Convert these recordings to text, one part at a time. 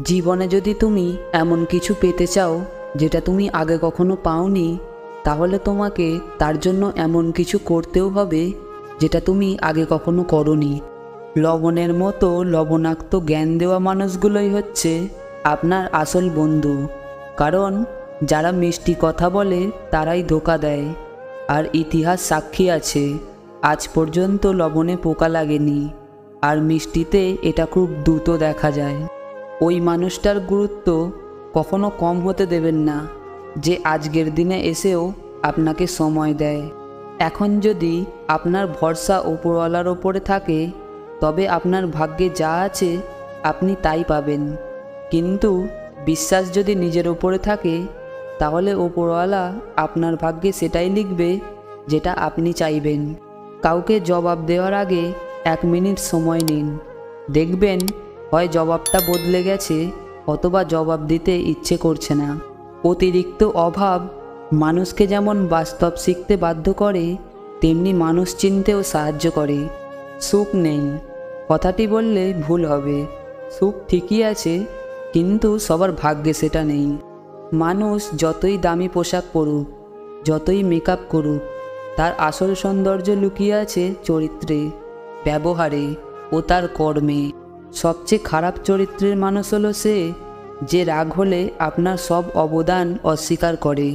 জীবনে যদি তুমি এমন কিছু পেতে চাও যেটা তুমি আগে কখনো পাওনি, তাহলে তোমাকে তার জন্য এমন কিছু করতেও হবে যেটা তুমি আগে কখনো করোনি। লবণের মতো লবণাক্ত জ্ঞান দেওয়া মানুষগুলোই হচ্ছে আপনার আসল বন্ধু। কারণ যারা মিষ্টি কথা বলে তারাই ধোঁকা দেয়। আর ইতিহাস সাক্ষী আছে, আজ পর্যন্ত লবণে পোকা লাগেনি, আর মিষ্টিতে এটা খুব দ্রুত দেখা যায়। ওই মানুষটার গুরুত্ব কখনো কম হতে দেবেন না, যে আজকের দিনে এসেও আপনাকে সময় দেয়। এখন যদি আপনার ভরসা ওপরওয়ালার ওপরে থাকে, তবে আপনার ভাগ্যে যা আছে আপনি তাই পাবেন। কিন্তু বিশ্বাস যদি নিজের ওপরে থাকে, তাহলে ওপরওয়ালা আপনার ভাগ্যে সেটাই লিখবে যেটা আপনি চাইবেন। কাউকে জবাব দেওয়ার আগে 1 মিনিট সময় নিন, দেখবেন হয় জবাবটা বদলে গেছে, অথবা জবাব দিতে ইচ্ছে করছে না। অতিরিক্ত অভাব মানুষকে যেমন বাস্তব শিখতে বাধ্য করে, তেমনি মানুষ চিনতেও সাহায্য করে। সুখ নেই কথাটি বললে ভুল হবে, সুখ ঠিকই আছে, কিন্তু সবার ভাগ্যে সেটা নেই। মানুষ যতই দামি পোশাক পরুক, যতই মেকআপ করুক, তার আসল সৌন্দর্য লুকিয়ে আছে চরিত্রে, ব্যবহারে ও তার কর্মে। সবচেয়ে খারাপ চরিত্রের মানুষ হলো সে, যে রাগ হলে আপনার সব অবদান অস্বীকার করে,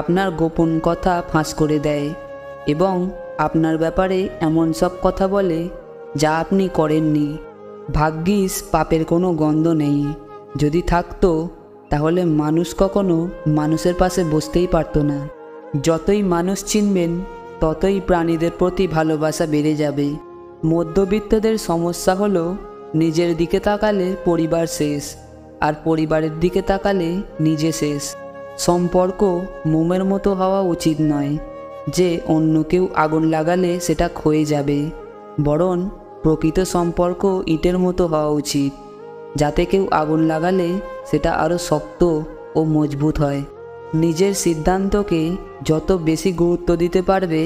আপনার গোপন কথা ফাঁস করে দেয় এবং আপনার ব্যাপারে এমন সব কথা বলে যা আপনি করেননি। ভাগ্যিস পাপের কোনো গন্ধ নেই, যদি থাকতো তাহলে মানুষ কখনো মানুষের পাশে বসতেই পারতো না। যতই মানুষ চিনবেন, ততই প্রাণীদের প্রতি ভালোবাসা বেড়ে যাবে। মধ্যবিত্তদের সমস্যা হলো, নিজের দিকে তাকালে পরিবার শেষ, আর পরিবারের দিকে তাকালে নিজে শেষ। সম্পর্ক মোমের মতো হওয়া উচিত নয়, যে অন্য কেউ আগুন লাগালে সেটা ক্ষয়ে যাবে। বরং প্রকৃত সম্পর্ক ইটের মতো হওয়া উচিত, যাতে কেউ আগুন লাগালে সেটা আরও শক্ত ও মজবুত হয়। নিজের সিদ্ধান্তকে যত বেশি গুরুত্ব দিতে পারবে,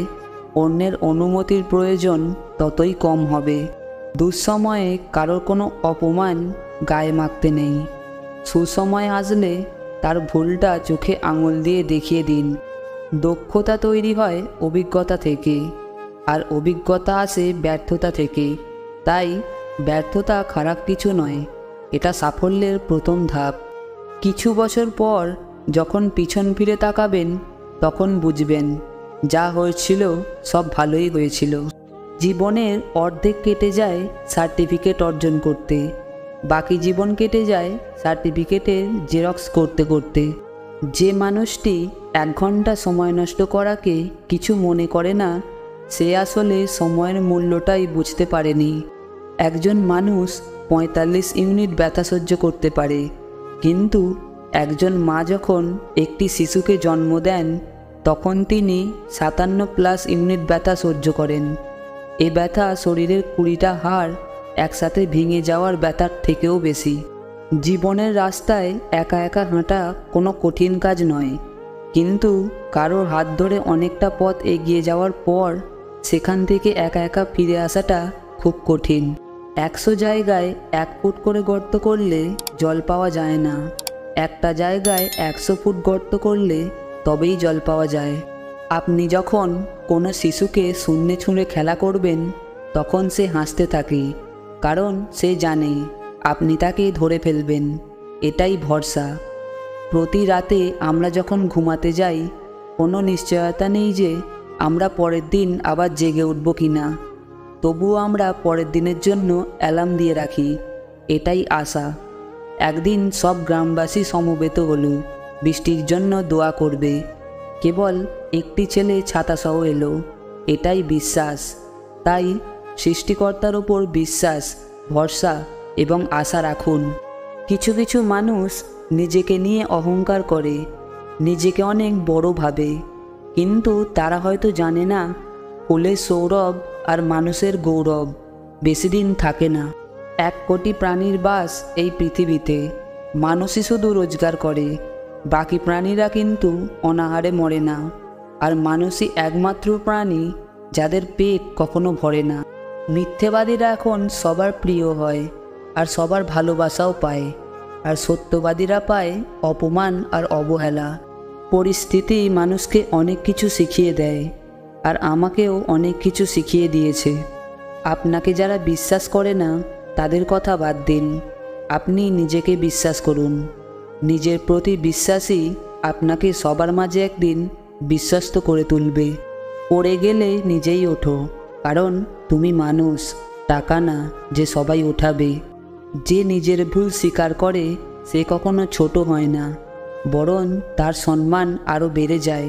অন্যের অনুমতির প্রয়োজন ততই কম হবে। দুঃসময়ে কারোর কোনো অপমান গায়ে মাখতে নেই। সুসময় আসলে তার ভুলটা চোখে আঙুল দিয়ে দেখিয়ে দিন। দক্ষতা তৈরি হয় অভিজ্ঞতা থেকে, আর অভিজ্ঞতা আসে ব্যর্থতা থেকে। তাই ব্যর্থতা খারাপ কিছু নয়, এটা সাফল্যের প্রথম ধাপ। কিছু বছর পর যখন পিছন ফিরে তাকাবেন, তখন বুঝবেন যা হয়েছিল সব ভালোই হয়েছিল। জীবনের অর্ধেক কেটে যায় সার্টিফিকেট অর্জন করতে, বাকি জীবন কেটে যায় সার্টিফিকেটের জেরক্স করতে করতে। যে মানুষটি 1 ঘন্টা সময় নষ্ট করাকে কিছু মনে করে না, সে আসলে সময়ের মূল্যটাই বুঝতে পারেনি। একজন মানুষ 45 ইউনিট ব্যথা সহ্য করতে পারে, কিন্তু একজন মা যখন একটি শিশুকে জন্ম দেন, তখন তিনি 57+ ইউনিট ব্যথা সহ্য করেন। এ ব্যথা শরীরের 20টা হাড় একসাথে ভেঙে যাওয়ার ব্যথার থেকেও বেশি। জীবনের রাস্তায় একা একা হাঁটা কোনো কঠিন কাজ নয়, কিন্তু কারোর হাত ধরে অনেকটা পথ এগিয়ে যাওয়ার পর সেখান থেকে একা একা ফিরে আসাটা খুব কঠিন। 100 জায়গায় 1 ফুট করে গর্ত করলে জল পাওয়া যায় না, একটা জায়গায় 100 ফুট গর্ত করলে তবেই জল পাওয়া যায়। আপনি যখন কোনো শিশুকে শূন্যে ছুঁড়ে খেলা করবেন, তখন সে হাসতে থাকে, কারণ সে জানে আপনি তাকে ধরে ফেলবেন। এটাই ভরসা। প্রতি রাতে আমরা যখন ঘুমাতে যাই, কোনো নিশ্চয়তা নেই যে আমরা পরের দিন আবার জেগে উঠব কিনা। তবুও আমরা পরের দিনের জন্য অ্যালার্ম দিয়ে রাখি, এটাই আশা। একদিন সব গ্রামবাসী সমবেত হলো, বৃষ্টির জন্য দোয়া করবে। কেবল একটি ছেলে ছাতাসহ এলো, এটাই বিশ্বাস। তাই সৃষ্টিকর্তার ওপর বিশ্বাস, ভরসা এবং আশা রাখুন। কিছু কিছু মানুষ নিজেকে নিয়ে অহংকার করে, নিজেকে অনেক বড় ভাবে, কিন্তু তারা হয়তো জানে না ফুলের সৌরভ আর মানুষের গৌরব বেশি দিন থাকে না। 1 কোটি প্রাণীর বাস এই পৃথিবীতে, মানুষই শুধু রোজগার করে, বাকি প্রাণীরা কিন্তু অনাহারে মরে না। আর মানুষই একমাত্র প্রাণী যাদের পেট কখনো ভরে না। মিথ্যেবাদীরা এখন সবার প্রিয় হয়, আর সবার ভালোবাসাও পায়, আর সত্যবাদীরা পায় অপমান আর অবহেলা। পরিস্থিতি মানুষকে অনেক কিছু শিখিয়ে দেয়, আর আমাকেও অনেক কিছু শিখিয়ে দিয়েছে। আপনাকে যারা বিশ্বাস করে না তাদের কথা বাদ দিন, আপনি নিজেকে বিশ্বাস করুন। নিজের প্রতি বিশ্বাসই আপনাকে সবার মাঝে একদিন বিশ্বস্ত করে তুলবে। পড়ে গেলে নিজেই ওঠো, কারণ তুমি মানুষ, টাকা না যে সবাই ওঠাবে। যে নিজের ভুল স্বীকার করে সে কখনো ছোট হয় না, বরং তার সম্মান আরও বেড়ে যায়।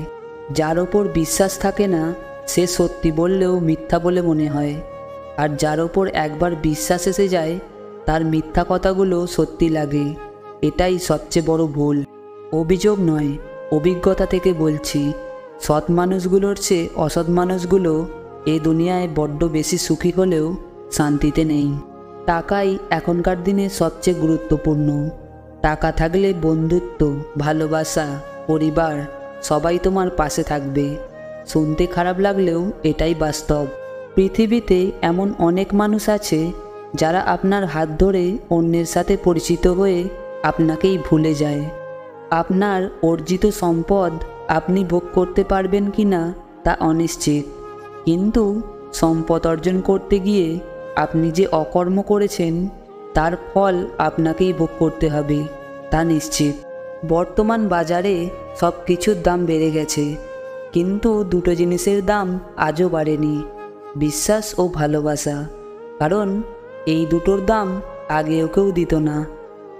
যার ওপর বিশ্বাস থাকে না সে সত্যি বললেও মিথ্যা বলে মনে হয়, আর যার ওপর একবার বিশ্বাস এসে যায় তার মিথ্যা কথাগুলো সত্যি লাগে। এটাই সবচেয়ে বড় ভুল। অভিযোগ নয়, অভিজ্ঞতা থেকে বলছি, সৎ মানুষগুলোর চেয়ে অসৎ মানুষগুলো এ দুনিয়ায় বড্ড বেশি সুখী হলেও শান্তিতে নেই। টাকাই এখনকার দিনে সবচেয়ে গুরুত্বপূর্ণ। টাকা থাকলে বন্ধুত্ব, ভালোবাসা, পরিবার সবাই তোমার পাশে থাকবে। শুনতে খারাপ লাগলেও এটাই বাস্তব। পৃথিবীতে এমন অনেক মানুষ আছে যারা আপনার হাত ধরে অন্যের সাথে পরিচিত হয়ে আপনাকেই ভুলে যায়। আপনার অর্জিত সম্পদ আপনি ভোগ করতে পারবেন কি না তা অনিশ্চিত, কিন্তু সম্পদ অর্জন করতে গিয়ে আপনি যে অকর্ম করেছেন তার ফল আপনাকেই ভোগ করতে হবে, তা নিশ্চিত। বর্তমান বাজারে সব কিছুর দাম বেড়ে গেছে, কিন্তু দুটো জিনিসের দাম আজও বাড়েনি, বিশ্বাস ও ভালোবাসা। কারণ এই দুটোর দাম আগেও কেউ দিত না,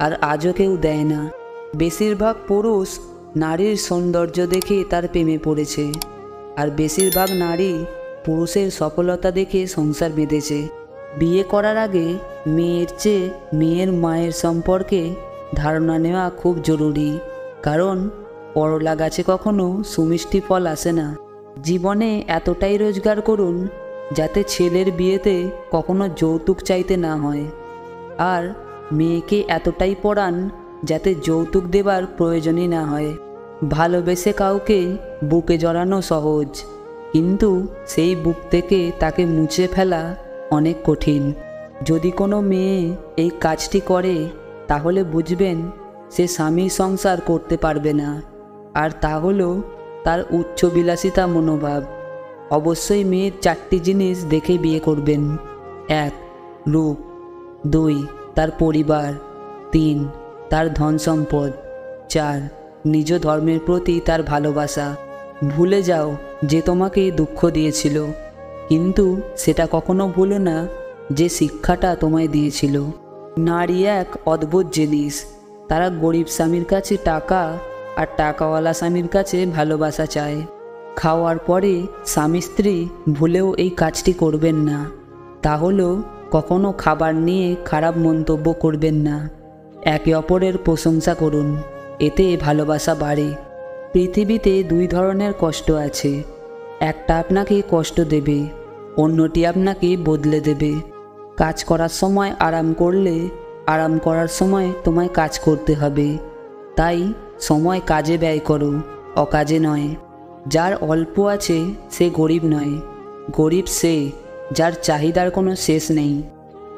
আর আজও কেউ দেয় না। বেশিরভাগ পুরুষ নারীর সৌন্দর্য দেখে তার প্রেমে পড়েছে, আর বেশিরভাগ নারী পুরুষের সফলতা দেখে সংসার বেঁধেছে। বিয়ে করার আগে মেয়ের চেয়ে মেয়ের মায়ের সম্পর্কে ধারণা নেওয়া খুব জরুরি, কারণ করলা গাছে কখনো সুমিষ্টি ফল আসে না। জীবনে এতটাই রোজগার করুন যাতে ছেলের বিয়েতে কখনো যৌতুক চাইতে না হয়, আর মেয়েকে এতটাই পড়ান যাতে যৌতুক দেবার প্রয়োজনই না হয়। ভালোবেসে কাউকে বুকে জড়ানো সহজ, কিন্তু সেই বুক থেকে তাকে মুছে ফেলা অনেক কঠিন। যদি কোনো মেয়ে এই কাজটি করে তাহলে বুঝবেন সে স্বামীর সংসার করতে পারবে না, আর তা হলো তার উচ্চবিলাসিতা মনোভাব। অবশ্যই মেয়ের 4টি জিনিস দেখে বিয়ে করবেন। 1. রূপ। 2. তার পরিবার। 3. তার ধন সম্পদ। 4. নিজ ধর্মের প্রতি তার ভালোবাসা। ভুলে যাও যে তোমাকে দুঃখ দিয়েছিল, কিন্তু সেটা কখনো ভুলো না যে শিক্ষাটা তোমায় দিয়েছিল। নারী এক অদ্ভুত জিনিস, তারা গরিব স্বামীর কাছে টাকা আর টাকাওয়ালা স্বামীর কাছে ভালোবাসা চায়। খাওয়ার পরে স্বামী স্ত্রী ভুলেও এই কাজটি করবেন না, তা হলো কখনো খাবার নিয়ে খারাপ মন্তব্য করবেন না। একে অপরের প্রশংসা করুন, এতে ভালোবাসা বাড়ে। পৃথিবীতে 2 ধরনের কষ্ট আছে, একটা আপনাকে কষ্ট দেবে, অন্যটি আপনাকে বদলে দেবে। কাজ করার সময় আরাম করলে আরাম করার সময় তোমায় কাজ করতে হবে। তাই সময় কাজে ব্যয় করো, অকাজে নয়। যার অল্প আছে সে গরিব নয়, গরিব সে যার চাহিদার কোনো শেষ নেই।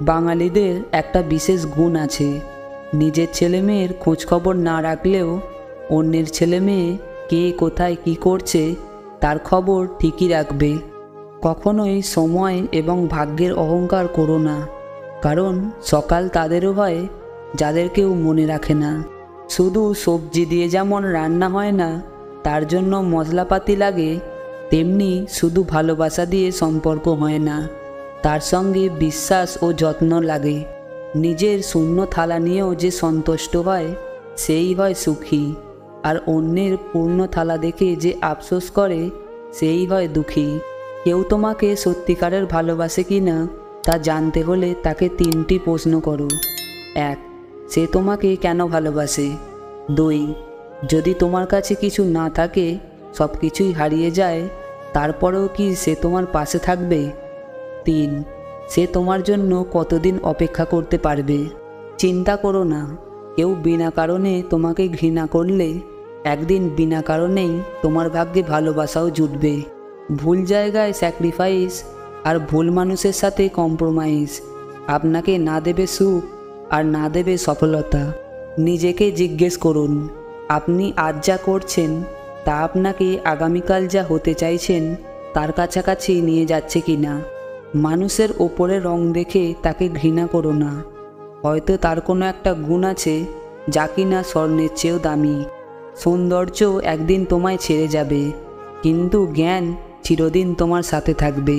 বাঙালিদের একটা বিশেষ গুণ আছে, নিজের ছেলে মেয়ের খোঁজখবর না রাখলেও অন্যের ছেলে মেয়ে কে কোথায় কি করছে তার খবর ঠিকই রাখবে। কখনোই সময় এবং ভাগ্যের অহংকার করো না, কারণ সকাল তাদেরও হয় যাদের কেউ মনে রাখে না। শুধু সবজি দিয়ে যেমন রান্না হয় না, তার জন্য মশলাপাতি লাগে, তেমনি শুধু ভালোবাসা দিয়ে সম্পর্ক হয় না, তার সঙ্গে বিশ্বাস ও যত্ন লাগে। নিজের শূন্য থালা নিয়েও যে সন্তুষ্ট হয় সেই হয় সুখী, আর অন্যের পূর্ণ থালা দেখে যে আফসোস করে সেই হয় দুঃখী। কেউ তোমাকে সত্যিকারের ভালোবাসে কি না তা জানতে হলে তাকে 3টি প্রশ্ন করো। 1. সে তোমাকে কেন ভালোবাসে? 2. যদি তোমার কাছে কিছু না থাকে, সব কিছুই হারিয়ে যায়, তারপরেও কি সে তোমার পাশে থাকবে? 3. সে তোমার জন্য কতদিন অপেক্ষা করতে পারবে? চিন্তা করো না, কেউ বিনা কারণে তোমাকে ঘৃণা করলে একদিন বিনা কারণেই তোমার ভাগ্যে ভালোবাসাও জুটবে। ভুল জায়গায় স্যাক্রিফাইস আর ভুল মানুষের সাথে কম্প্রোমাইজ আপনাকে না দেবে সুখ আর না দেবে সফলতা। নিজেকে জিজ্ঞেস করুন, আপনি আজ যা করছেন তা আপনাকে আগামীকাল যা হতে চাইছেন তার কাছাকাছি নিয়ে যাচ্ছে কি না। মানুষের ওপরে রং দেখে তাকে ঘৃণা করো না। হয়তো তার কোনো একটা গুণ আছে যা কিনা স্বর্ণের চেয়েও দামি। সৌন্দর্য একদিন তোমায় ছেড়ে যাবে, কিন্তু জ্ঞান চিরদিন তোমার সাথে থাকবে।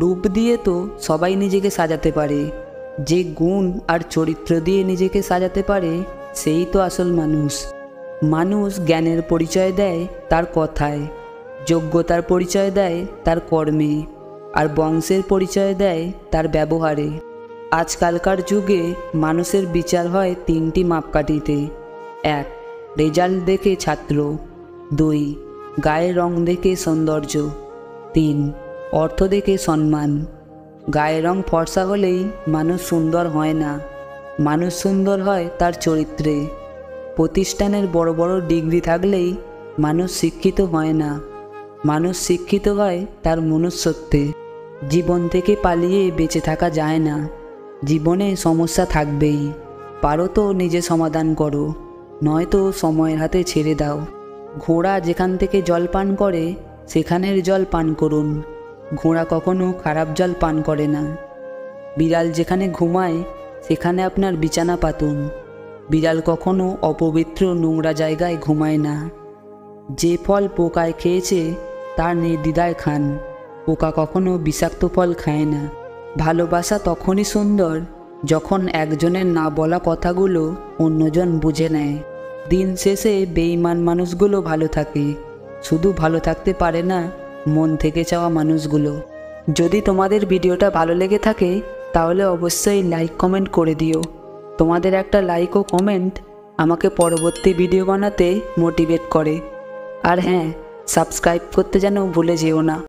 রূপ দিয়ে তো সবাই নিজেকে সাজাতে পারে, যে গুণ আর চরিত্র দিয়ে নিজেকে সাজাতে পারে সেই তো আসল মানুষ। মানুষ জ্ঞানের পরিচয় দেয় তার কথায়, যোগ্যতার পরিচয় দেয় তার কর্মে, আর বংশের পরিচয় দেয় তার ব্যবহারে। আজকালকার যুগে মানুষের বিচার হয় তিনটি মাপকাঠিতে: 1. রেজাল্ট দেখে ছাত্র, 2. গায়ের রং দেখে সৌন্দর্য, 3. অর্থ দেখে সম্মান। গায়ের রং ফর্সা হলেই মানুষ সুন্দর হয় না, মানুষ সুন্দর হয় তার চরিত্রে। প্রতিষ্ঠানের বড় বড় ডিগ্রি থাকলেই মানুষ শিক্ষিত হয় না, মানুষ শিক্ষিত হয় তার মনুষ্যত্বে। জীবন থেকে পালিয়ে বেঁচে থাকা যায় না, জীবনে সমস্যা থাকবেই। পারো তো নিজে সমাধান করো, নয়তো সময়ের হাতে ছেড়ে দাও। ঘোড়া যেখান থেকে জল পান করে সেখানের জল পান করুন, ঘোড়া কখনো খারাপ জল পান করে না। বিড়াল যেখানে ঘুমায় সেখানে আপনার বিছানা পাতুন, বিড়াল কখনো অপবিত্র নোংরা জায়গায় ঘুমায় না। যে ফল পোকায় খেয়েছে তার নির্দ্বিধায় খান, পোকা কখনো বিষাক্ত ফল খায় না। ভালোবাসা তখনই সুন্দর যখন একজনের না বলা কথাগুলো অন্যজন বুঝে নেয়। দিন শেষে বেঈমান মানুষগুলো ভালো থাকে, শুধু ভালো থাকতে পারে না মন থেকে চাওয়া মানুষগুলো। যদি তোমাদের ভিডিওটা ভালো লেগে থাকে তাহলে অবশ্যই লাইক কমেন্ট করে দিও। তোমাদের একটা লাইক ও কমেন্ট আমাকে পরবর্তী ভিডিও বানাতে মোটিভেট করে। আর হ্যাঁ, সাবস্ক্রাইব করতে যেন ভুলে যেও না।